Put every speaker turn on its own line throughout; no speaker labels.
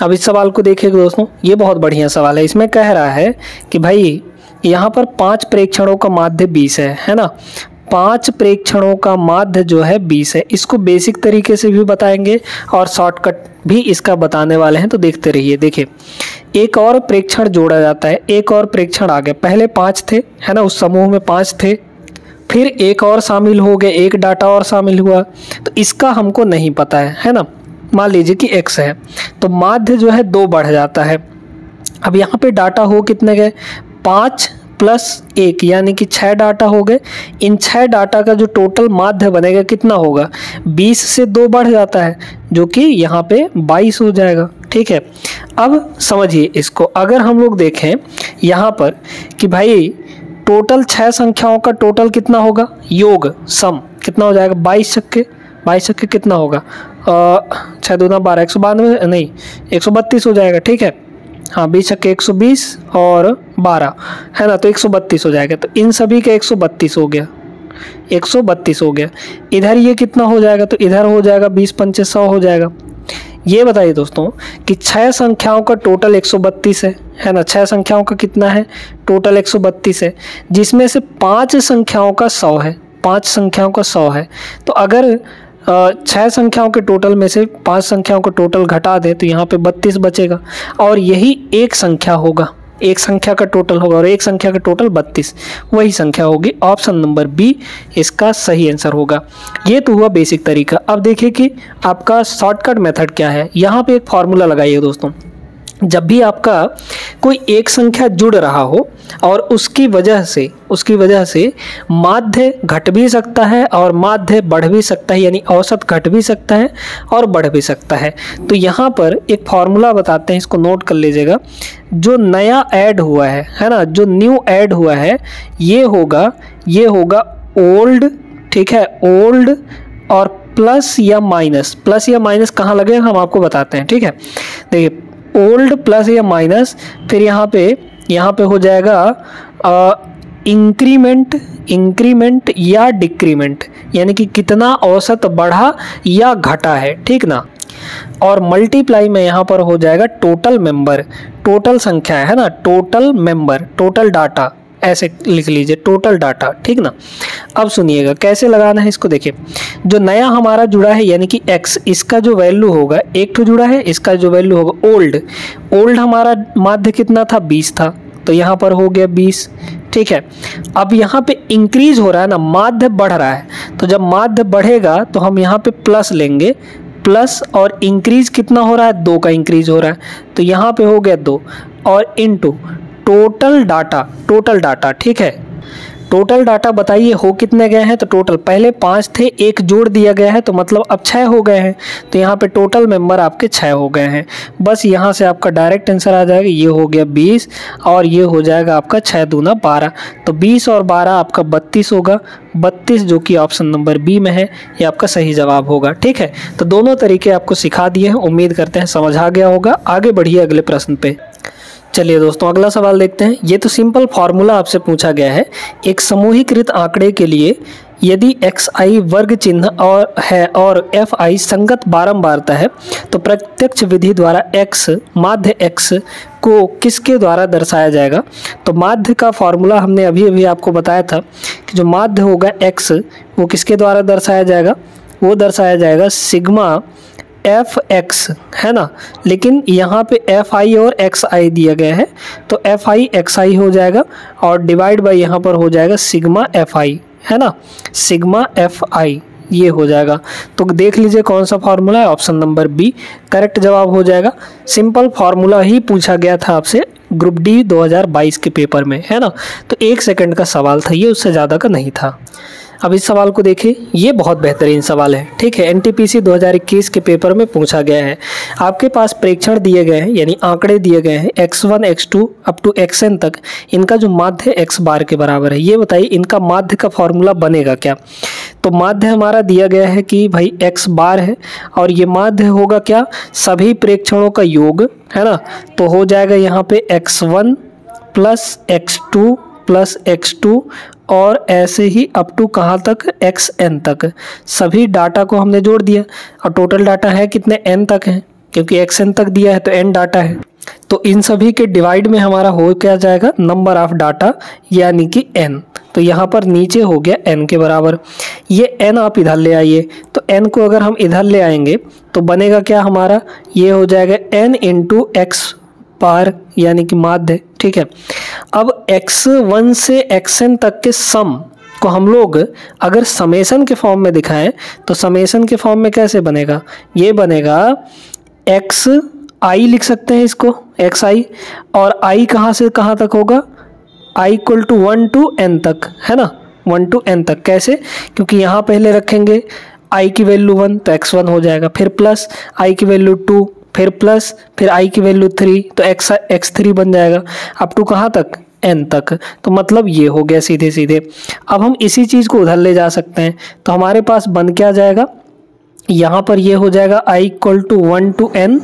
अब इस सवाल को देखिए दोस्तों, ये बहुत बढ़िया सवाल है। इसमें कह रहा है कि भाई यहाँ पर 5 प्रेक्षणों का माध्य 20 है ना। 5 प्रेक्षणों का माध्य जो है 20 है। इसको बेसिक तरीके से भी बताएंगे और शॉर्टकट भी इसका बताने वाले हैं, तो देखते रहिए। देखिए, एक और प्रेक्षण जोड़ा जाता है, एक और प्रेक्षण आ गया। पहले 5 थे, है ना, उस समूह में 5 थे, फिर एक और शामिल हो गए, एक डाटा और शामिल हुआ, तो इसका हमको नहीं पता है ना। मान लीजिए कि x है, तो माध्य जो है 2 बढ़ जाता है। अब यहाँ पे डाटा हो कितने गए, 5 + 1 यानी कि 6 डाटा हो गए। इन 6 डाटा का जो टोटल माध्य बनेगा कितना होगा, 20 से 2 बढ़ जाता है, जो कि यहाँ पे 22 हो जाएगा। ठीक है, अब समझिए इसको। अगर हम लोग देखें यहाँ पर कि भाई टोटल 6 संख्याओं का टोटल कितना होगा, योग सम कितना हो जाएगा, 22 छक्के कितना होगा, 6 दूना 12, 192 नहीं 132 हो जाएगा। ठीक है, हाँ 20 छक्के 120 और 12 है ना, तो 132 हो जाएगा। तो इन सभी का 132 हो गया, 132 हो गया। इधर ये कितना हो जाएगा, तो इधर हो जाएगा 20 पंचे 100 हो जाएगा। ये बताइए दोस्तों कि 6 संख्याओं का टोटल 132 है ना। 6 संख्याओं का कितना है, टोटल 132 है, जिसमें से 5 संख्याओं का 100 है, 5 संख्याओं का 100 है। तो अगर 6 संख्याओं के टोटल में से 5 संख्याओं का टोटल घटा दें तो यहाँ पे 32 बचेगा, और यही एक संख्या होगा, एक संख्या का टोटल होगा, और एक संख्या का टोटल 32, वही संख्या होगी। ऑप्शन नंबर बी इसका सही आंसर होगा। ये तो हुआ बेसिक तरीका। अब देखिए कि आपका शॉर्टकट मेथड क्या है। यहाँ पे एक फॉर्मूला लगाइए दोस्तों। जब भी आपका कोई एक संख्या जुड़ रहा हो और उसकी वजह से माध्य घट भी सकता है और माध्य बढ़ भी सकता है, यानी औसत घट भी सकता है और बढ़ भी सकता है, तो यहाँ पर एक फॉर्मूला बताते हैं, इसको नोट कर लीजिएगा। जो नया ऐड हुआ है ना, जो न्यू ऐड हुआ है, ये होगा ओल्ड। ठीक है, ओल्ड और प्लस या माइनस कहाँ लगे हम आपको बताते हैं। ठीक है, देखिए ओल्ड प्लस या माइनस, फिर यहाँ पे हो जाएगा इंक्रीमेंट या डिक्रीमेंट, यानी कि कितना औसत बढ़ा या घटा है। ठीक ना, और मल्टीप्लाई में यहाँ पर हो जाएगा टोटल मेंबर, टोटल संख्या है ना, टोटल मेंबर, टोटल डाटा, ऐसे लिख लीजिए टोटल डाटा। ठीक ना, अब सुनिएगा कैसे लगाना है इसको। देखिए, जो नया हमारा जुड़ा है यानी कि x, इसका जो वैल्यू होगा, एक तो जुड़ा है, इसका जो वैल्यू होगा ओल्ड हमारा माध्य कितना था, 20 था, तो यहाँ पर हो गया 20। ठीक है, अब यहाँ पे इंक्रीज हो रहा है ना, माध्य बढ़ रहा है, तो जब माध्य बढ़ेगा तो हम यहाँ पे प्लस लेंगे, प्लस और इंक्रीज कितना हो रहा है, 2 का इंक्रीज हो रहा है, तो यहाँ पे हो गया 2 और इनटू टोटल डाटा। ठीक है, टोटल डाटा बताइए हो कितने गए हैं, तो टोटल पहले 5 थे, एक जोड़ दिया गया है, तो मतलब अब 6 हो गए हैं, तो यहाँ पे टोटल मेंबर आपके 6 हो गए हैं। बस यहाँ से आपका डायरेक्ट आंसर आ जाएगा, ये हो गया 20 और ये हो जाएगा आपका 6 दूना 12, तो 20 और 12 आपका 32 होगा। 32 जो कि ऑप्शन नंबर बी में है, ये आपका सही जवाब होगा। ठीक है, तो दोनों तरीके आपको सिखा दिए हैं, उम्मीद करते हैं समझ आ गया होगा। आगे बढ़िए अगले प्रश्न पे। चलिए दोस्तों, अगला सवाल देखते हैं। ये तो सिंपल फार्मूला आपसे पूछा गया है। एक समूहीकृत आंकड़े के लिए यदि xi वर्ग चिन्ह और fi संगत बारंबारता है, तो प्रत्यक्ष विधि द्वारा माध्य x को किसके द्वारा दर्शाया जाएगा। तो माध्य का फॉर्मूला हमने अभी आपको बताया था कि जो माध्य होगा x, वो किसके द्वारा दर्शाया जाएगा, वो दर्शाया जाएगा सिग्मा fx, है ना। लेकिन यहाँ पे fi और xi दिया गया है, तो fi xi हो जाएगा और डिवाइड बाय यहाँ पर हो जाएगा सिग्मा fi, है ना, सिग्मा fi ये हो जाएगा। तो देख लीजिए कौन सा फार्मूला है, ऑप्शन नंबर बी करेक्ट जवाब हो जाएगा। सिंपल फार्मूला ही पूछा गया था आपसे ग्रुप डी 2022 के पेपर में, है ना, तो 1 सेकंड का सवाल था ये, उससे ज़्यादा का नहीं था। अब इस सवाल को देखिए, ये बहुत बेहतरीन सवाल है। ठीक है, एनटीपीसी 2021 के पेपर में पूछा गया है। आपके पास प्रेक्षण दिए गए हैं, यानी आंकड़े दिए गए हैं x1 x2 up to xn तक, इनका जो माध्य x बार के बराबर है। ये बताइए इनका माध्य का फॉर्मूला बनेगा क्या। तो माध्य हमारा दिया गया है कि भाई x बार है और ये माध्य होगा क्या, सभी प्रेक्षणों का योग, है ना। तो हो जाएगा यहाँ पे x1 plus x2 plus x2 और ऐसे ही अप टू कहाँ तक, xn तक। सभी डाटा को हमने जोड़ दिया और टोटल डाटा है कितने, n तक है, क्योंकि xn तक दिया है तो n डाटा है। तो इन सभी के डिवाइड में हमारा हो क्या जाएगा, नंबर ऑफ डाटा यानी कि n। तो यहाँ पर नीचे हो गया n के बराबर। ये n आप इधर ले आइए, तो n को अगर हम इधर ले आएंगे तो बनेगा क्या हमारा, ये हो जाएगा n इंटू एक्स बार यानी कि माध्य। ठीक है, अब x1 से xn तक के सम को हम लोग अगर समेशन के फॉर्म में दिखाएं तो समेशन के फॉर्म में कैसे बनेगा, ये बनेगा एक्स आई लिख सकते हैं इसको, एक्स आई, और आई कहाँ से कहाँ तक होगा, I equal to 1 to n तक, है ना, 1 to n तक। कैसे, क्योंकि यहाँ पहले रखेंगे आई की वैल्यू 1 तो x1 हो जाएगा, फिर प्लस आई की वैल्यू 2, फिर प्लस फिर आई की वैल्यू 3 तो x3 बन जाएगा, अप टू कहाँ तक, n तक। तो मतलब ये हो गया सीधे सीधे। अब हम इसी चीज़ को उधर ले जा सकते हैं, तो हमारे पास बन क्या जाएगा, यहाँ पर ये हो जाएगा i equal to 1 to n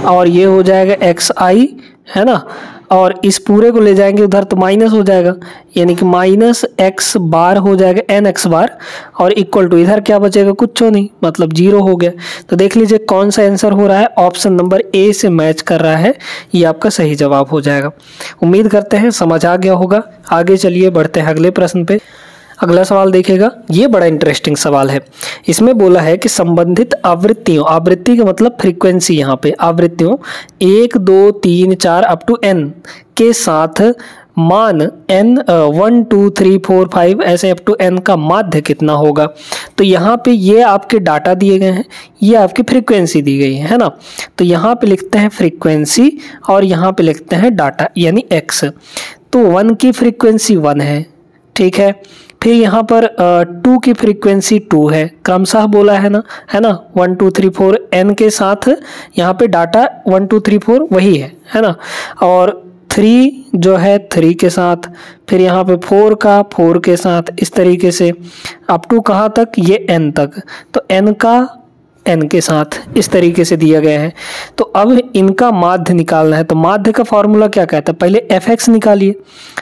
और ये हो जाएगा एक्स आई, है ना, और इस पूरे को ले जाएंगे उधर तो माइनस हो जाएगा, यानी कि माइनस एक्स बार हो जाएगा एन एक्स बार, और इक्वल टू इधर क्या बचेगा, कुछ नहीं, मतलब 0 हो गया। तो देख लीजिए कौन सा आंसर हो रहा है, ऑप्शन नंबर ए से मैच कर रहा है, ये आपका सही जवाब हो जाएगा। उम्मीद करते हैं समझ आ गया होगा। आगे चलिए बढ़ते हैं अगले प्रश्न पे। अगला सवाल देखिएगा, ये बड़ा इंटरेस्टिंग सवाल है। इसमें बोला है कि संबंधित आवृत्तियों, आवृत्ति का मतलब फ्रीक्वेंसी, यहाँ पे आवृत्तियों 1 2 3 4 अप टू n के साथ मान n 1 2 3 4 5 ऐसे अप टू n का माध्य कितना होगा। तो यहाँ पे ये आपके डाटा दिए गए हैं, ये आपकी फ्रीक्वेंसी दी गई है ना। तो यहाँ पे लिखते हैं फ्रीक्वेंसी और यहाँ पे लिखते हैं डाटा यानी x। तो 1 की फ्रीक्वेंसी 1 है, ठीक है, फिर यहाँ पर 2 की फ्रीक्वेंसी 2 है, क्रमशः बोला है ना, 1 2 3 4 n के साथ यहाँ पे डाटा 1 2 3 4 वही है ना, और 3 जो है 3 के साथ, फिर यहाँ पे 4 का 4 के साथ, इस तरीके से अप टू कहाँ तक, ये n तक, तो n का n के साथ इस तरीके से दिया गया है। तो अब इनका माध्य निकालना है, तो माध्य का फॉर्मूला क्या कहता है, पहले fx निकालिए।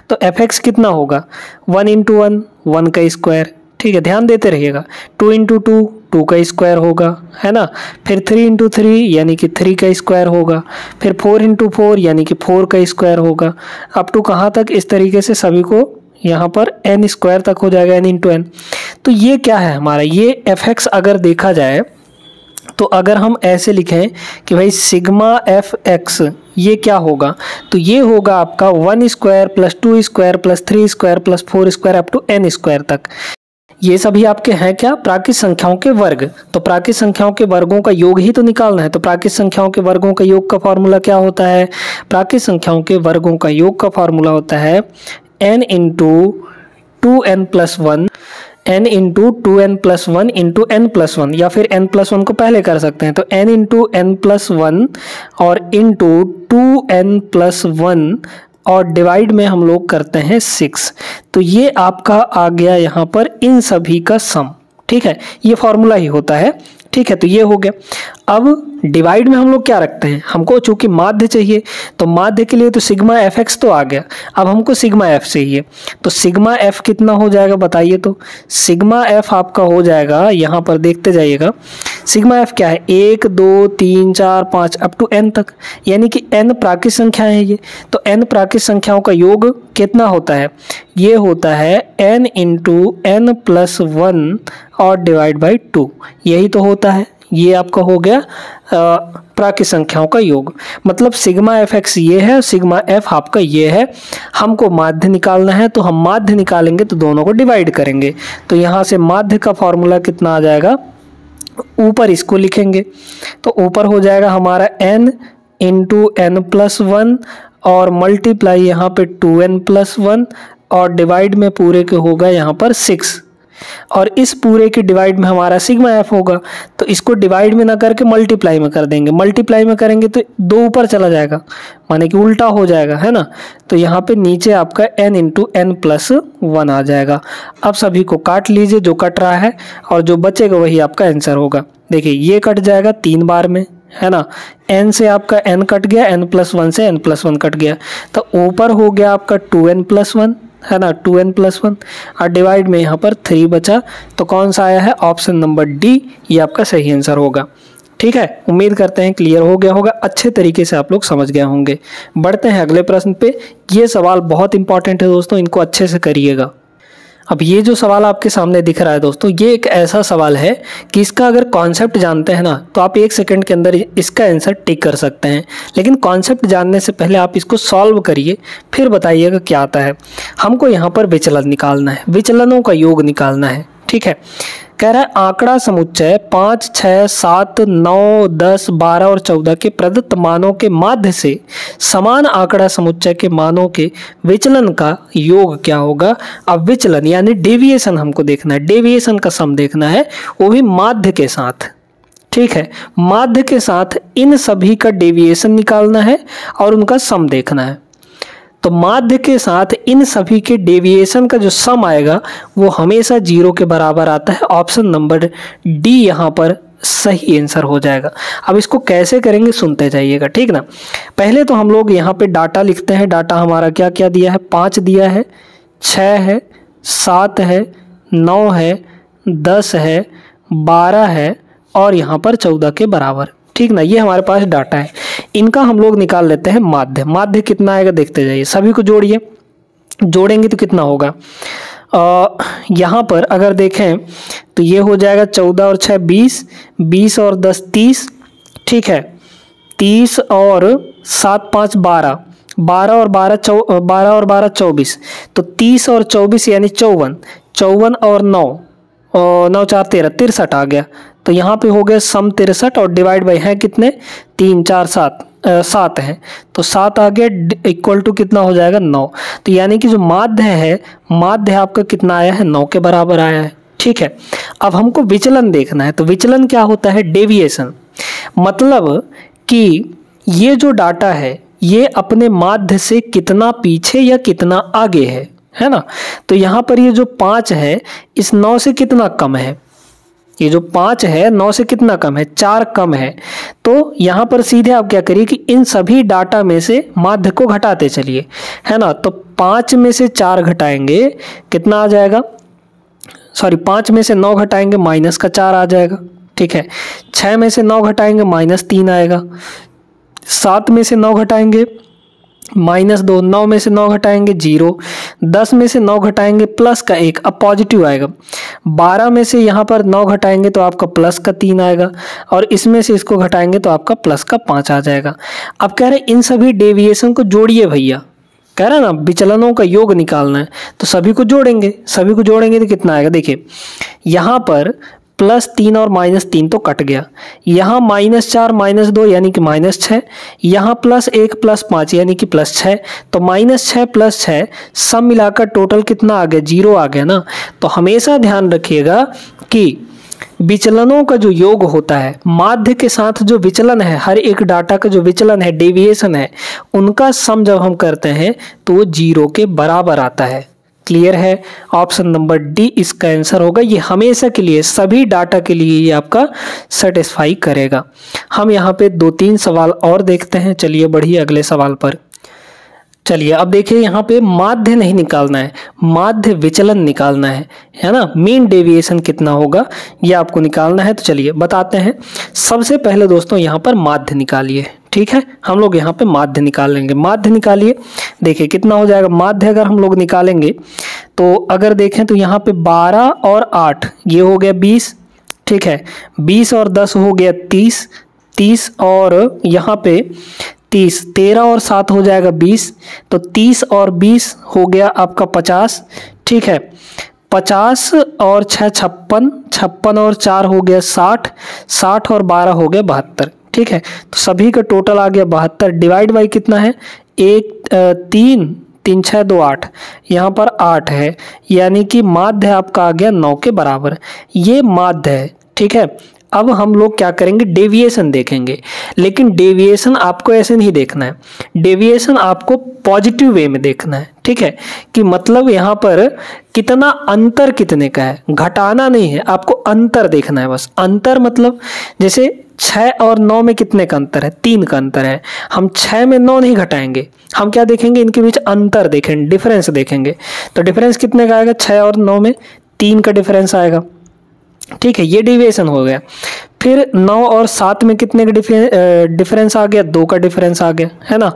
तो fx कितना होगा, 1 इंटू 1 1 का स्क्वायर, ठीक है, ध्यान देते रहिएगा, 2 इंटू 2 2 का स्क्वायर होगा, है ना, फिर 3 इंटू 3 यानी कि 3 का स्क्वायर होगा, फिर 4 इंटू 4 यानी कि 4 का स्क्वायर होगा, अप टू कहाँ तक, इस तरीके से सभी को यहाँ पर n स्क्वायर तक हो जाएगा, n इंटू n। तो ये क्या है हमारा, ये fx अगर देखा जाए तो अगर हम ऐसे लिखें कि भाई सिग्मा एफ एक्स ये क्या होगा, तो ये होगा आपका 1 square plus 2 square plus 3 square plus 4 square up to n square तक। ये सभी आपके हैं क्या, प्राकृत संख्याओं के वर्ग। तो प्राकृत संख्याओं के वर्गों का योग ही तो निकालना है। तो प्राकृत संख्याओं के वर्गों का योग का फॉर्मूला क्या होता है, प्राकृत संख्याओं के वर्गों का योग का फॉर्मूला होता है n into 2n plus 1, n into 2n plus 1 into n plus 1, या फिर n प्लस 1 को पहले कर सकते हैं, तो n इंटू n प्लस 1 और इंटू 2n प्लस 1 और डिवाइड में हम लोग करते हैं 6। तो ये आपका आ गया यहाँ पर इन सभी का सम, ठीक है, ये फॉर्मूला ही होता है, ठीक है। तो ये हो गया। अब डिवाइड में हम लोग क्या रखते हैं, हमको चूंकि माध्य चाहिए, तो माध्य के लिए तो सिग्मा एफ एक्स तो आ गया, अब हमको सिग्मा एफ चाहिए। तो सिग्मा एफ कितना हो जाएगा बताइए, तो सिग्मा एफ आपका हो जाएगा, यहाँ पर देखते जाइएगा, सिग्मा एफ क्या है, 1 2 3 4 5 अप टू n तक, यानी कि n प्राकृत संख्या है ये। तो n प्राकृत संख्याओं का योग कितना होता है, ये होता है n इंटू n प्लस 1 और डिवाइड बाई 2, यही तो होता है। ये आपका हो गया प्राकृत संख्याओं का योग। मतलब सिग्मा एफ एक्स ये है, सिग्मा एफ आपका ये है। हमको माध्य निकालना है, तो हम माध्य निकालेंगे तो दोनों को डिवाइड करेंगे। तो यहाँ से माध्य का फॉर्मूला कितना आ जाएगा, ऊपर इसको लिखेंगे, तो ऊपर हो जाएगा हमारा n इंटू n प्लस 1 और मल्टीप्लाई यहाँ पे 2n प्लस 1 और डिवाइड में पूरे के होगा यहाँ पर 6, और इस पूरे के डिवाइड में हमारा सिग्मा एफ होगा। तो इसको डिवाइड में ना करके मल्टीप्लाई में कर देंगे, मल्टीप्लाई में करेंगे तो 2 ऊपर चला जाएगा, माने कि उल्टा हो जाएगा, है ना। तो यहाँ पे नीचे आपका n इंटू n प्लस 1 आ जाएगा। अब सभी को काट लीजिए जो कट रहा है, और जो बचेगा वही आपका आंसर होगा। देखिए ये कट जाएगा 3 बार में, है ना, n से आपका n कट गया, n प्लस 1 से n प्लस 1 कट गया, तो ऊपर हो गया आपका 2n प्लस 1, है ना, 2n प्लस 1 और डिवाइड में यहाँ पर 3 बचा। तो कौन सा आया है, ऑप्शन नंबर डी, ये आपका सही आंसर होगा। ठीक है, उम्मीद करते हैं क्लियर हो गया होगा, अच्छे तरीके से आप लोग समझ गए होंगे। बढ़ते हैं अगले प्रश्न पे। ये सवाल बहुत इंपॉर्टेंट है दोस्तों, इनको अच्छे से करिएगा। अब ये जो सवाल आपके सामने दिख रहा है दोस्तों, ये एक ऐसा सवाल है कि इसका अगर कॉन्सेप्ट जानते हैं ना तो आप 1 सेकंड के अंदर इसका आंसर टिक कर सकते हैं, लेकिन कॉन्सेप्ट जानने से पहले आप इसको सॉल्व करिए, फिर बताइएगा क्या आता है। हमको यहाँ पर विचलन निकालना है, विचलनों का योग निकालना है। ठीक है, कह रहा है आंकड़ा समुच्चय 5, 6, 7, 9, 10, 12 और 14 के प्रदत्त मानों के माध्य से समान आंकड़ा समुच्चय के मानों के विचलन का योग क्या होगा। अब विचलन यानी डेविएशन हमको देखना है, डेविएशन का सम देखना है, वो भी माध्य के साथ। ठीक है, माध्य के साथ इन सभी का डेविएशन निकालना है और उनका सम देखना है। तो माध्य के साथ इन सभी के डेविएशन का जो सम आएगा वो हमेशा 0 के बराबर आता है। ऑप्शन नंबर डी यहाँ पर सही आंसर हो जाएगा। अब इसको कैसे करेंगे सुनते जाइएगा, ठीक ना। पहले तो हम लोग यहाँ पे डाटा लिखते हैं। डाटा हमारा क्या क्या दिया है, 5 दिया है, 6 है, 7 है, 9 है, 10 है, 12 है और यहाँ पर 14 के बराबर। ठीक ना, ये हमारे पास डाटा है। इनका हम लोग निकाल लेते हैं माध्य। माध्य कितना आएगा देखते जाइए, सभी को जोड़िए, जोड़ेंगे तो कितना होगा। यहाँ पर अगर देखें तो ये हो जाएगा 14 और 6 20, 20 और 10 30। ठीक है, 30 और 7 5 12, 12 और 12 24, तो 30 और 24 यानी 54, 54 और 9 9 4 13, 63 आ गया। तो यहाँ पे हो गया सम 63 और डिवाइड बाई है कितने, 3 4 7 है, तो 7 आ गया, इक्वल टू कितना हो जाएगा 9। तो यानी कि जो माध्य है, माध्य आपका कितना आया है, 9 के बराबर आया है। ठीक है, अब हमको विचलन देखना है। तो विचलन क्या होता है, डेविएशन, मतलब कि ये जो डाटा है ये अपने माध्य से कितना पीछे या कितना आगे है ना। तो यहाँ पर ये जो 5 है इस 9 से कितना कम है, ये जो 5 है 9 से कितना कम है, 4 कम है। तो यहाँ पर सीधे आप क्या करिए कि इन सभी डाटा में से माध्य को घटाते चलिए, है ना। तो 5 में से 4 घटाएंगे कितना आ जाएगा, सॉरी 5 में से 9 घटाएंगे माइनस का 4 आ जाएगा। ठीक है, 6 में से 9 घटाएंगे -3 आएगा, 7 में से 9 घटाएंगे -2, 9 में से 9 घटाएंगे 0, 10 में से 9 घटाएंगे प्लस का 1, अब पॉजिटिव आएगा। 12 में से यहाँ पर 9 घटाएंगे तो आपका प्लस का 3 आएगा और इसमें से इसको घटाएंगे तो आपका प्लस का 5 आ जाएगा। अब कह रहे इन सभी डेविएशन को जोड़िए भैया, कह रहा है ना विचलनों का योग निकालना है, तो सभी को जोड़ेंगे, सभी को जोड़ेंगे तो कितना आएगा, देखिए यहाँ पर +3 और -3 तो कट गया, यहाँ -4 -2 यानी कि -6, यहाँ +1 +5 यानी कि +6, तो -6 + 6 सब मिलाकर टोटल कितना आ गया, 0 आ गया ना। तो हमेशा ध्यान रखिएगा कि विचलनों का जो योग होता है, माध्य के साथ जो विचलन है, हर एक डाटा का जो विचलन है, डेविएशन है, उनका सम जब हम करते हैं तो वो 0 के बराबर आता है। क्लियर है, ऑप्शन नंबर डी इसका आंसर होगा। ये हमेशा के लिए सभी डाटा के लिए ये आपका सेटिस्फाई करेगा। हम यहाँ पे 2-3 सवाल और देखते हैं, चलिए बढ़िए अगले सवाल पर। चलिए अब देखिए यहाँ पे माध्य नहीं निकालना है, माध्य विचलन निकालना है ना। मीन डेविएशन कितना होगा ये आपको निकालना है। तो चलिए बताते हैं। सबसे पहले दोस्तों यहाँ पर माध्य निकालिए, ठीक है, हम लोग यहाँ पे माध्य निकाल लेंगे। माध्य निकालिए, देखिए कितना हो जाएगा। माध्य अगर हम लोग निकालेंगे तो अगर देखें तो यहाँ पे 12 और 8 ये हो गया 20, ठीक है, 20 और 10 हो गया 30, 30 और यहाँ पे 30, 13 और 7 हो जाएगा 20, तो 30 और 20 हो गया आपका 50, ठीक है, 50 और 6 56, 56 और 4 हो गया 60, 60 और 12 हो गया 72, ठीक है। तो सभी का टोटल आ गया 72, डिवाइड बाई कितना है, 3 3 6 2 8, यहाँ पर 8 है, यानी कि माध्य आपका आ गया 9 के बराबर। ये माध्य है, ठीक है। अब हम लोग क्या करेंगे, डेविएशन देखेंगे, लेकिन डेविएशन आपको ऐसे नहीं देखना है, डेविएशन आपको पॉजिटिव वे में देखना है, ठीक है, कि मतलब यहाँ पर कितना अंतर कितने का है, घटाना नहीं है, आपको अंतर देखना है बस। अंतर मतलब जैसे 6 और 9 में कितने का अंतर है, 3 का अंतर है। हम 6 में 9 नहीं घटाएंगे, हम क्या देखेंगे, इनके बीच अंतर देखेंगे, डिफरेंस देखेंगे। तो डिफरेंस कितने का आएगा, 6 और 9 में 3 का डिफरेंस आएगा, ठीक है, ये डेविएशन हो गया। फिर 9 और 7 में कितने का डिफरेंस आ गया, 2 का डिफरेंस आ गया, है ना।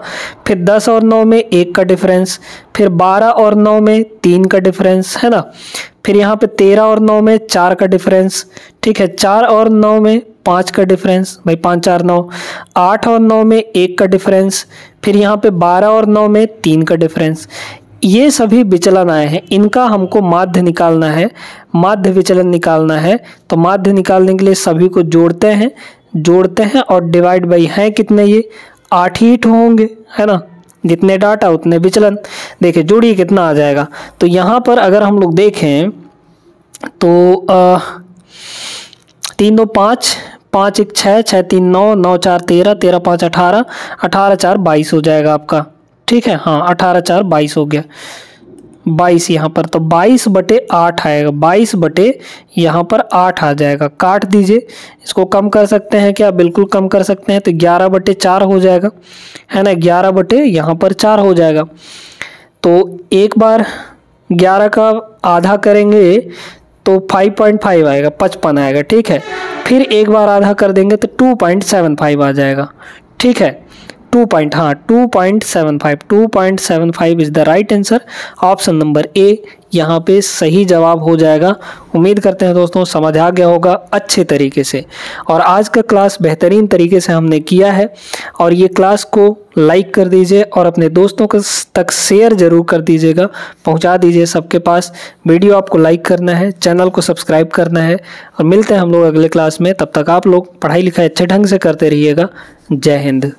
फिर 10 और 9 में 1 का डिफरेंस, फिर 12 और 9 में 3 का डिफरेंस, है ना। फिर यहाँ पे 13 और 9 में 4 का डिफरेंस, ठीक है। 4 और 9 में 5 का डिफरेंस, भाई 5 4 9। 8 और 9 में 1 का डिफरेंस, फिर यहाँ पे 12 और 9 में 3 का डिफरेंस। ये सभी विचलन आए हैं, इनका हमको माध्य निकालना है, माध्य विचलन निकालना है। तो माध्य निकालने के लिए सभी को जोड़ते हैं और डिवाइड बाई हैं कितने, ये 8 ही होंगे, है ना। जितने डाटा उतने विचलन। देखिए जोड़िए कितना आ जाएगा। तो यहाँ पर अगर हम लोग देखें तो 3 2 5, 5 1 6, 6 3 9, 9 4 13, 13 5 18, 18 4 22 हो जाएगा आपका, ठीक है। हाँ 18 4 22 हो गया, 22 यहाँ पर, तो 22/8 आएगा, 22 यहाँ पर 8 आ जाएगा। काट दीजिए, इसको कम कर सकते हैं क्या, बिल्कुल कम कर सकते हैं। तो 11/4 हो जाएगा, है ना, 11 यहाँ पर 4 हो जाएगा। तो एक बार 11 का आधा करेंगे तो 5.5 आएगा, 55 आएगा, ठीक है। फिर एक बार आधा कर देंगे तो 2.75 आ जाएगा, ठीक है। 2.75 is the right answer. Option number A यहाँ पे सही जवाब हो जाएगा। उम्मीद करते हैं दोस्तों समझ आ गया होगा अच्छे तरीके से। और आज का क्लास बेहतरीन तरीके से हमने किया है, और ये क्लास को लाइक कर दीजिए और अपने दोस्तों को तक शेयर जरूर कर दीजिएगा, पहुंचा दीजिए सबके पास। वीडियो आपको लाइक करना है, चैनल को सब्सक्राइब करना है, और मिलते हैं हम लोग अगले क्लास में। तब तक आप लोग पढ़ाई लिखाई अच्छे ढंग से करते रहिएगा। जय हिंद।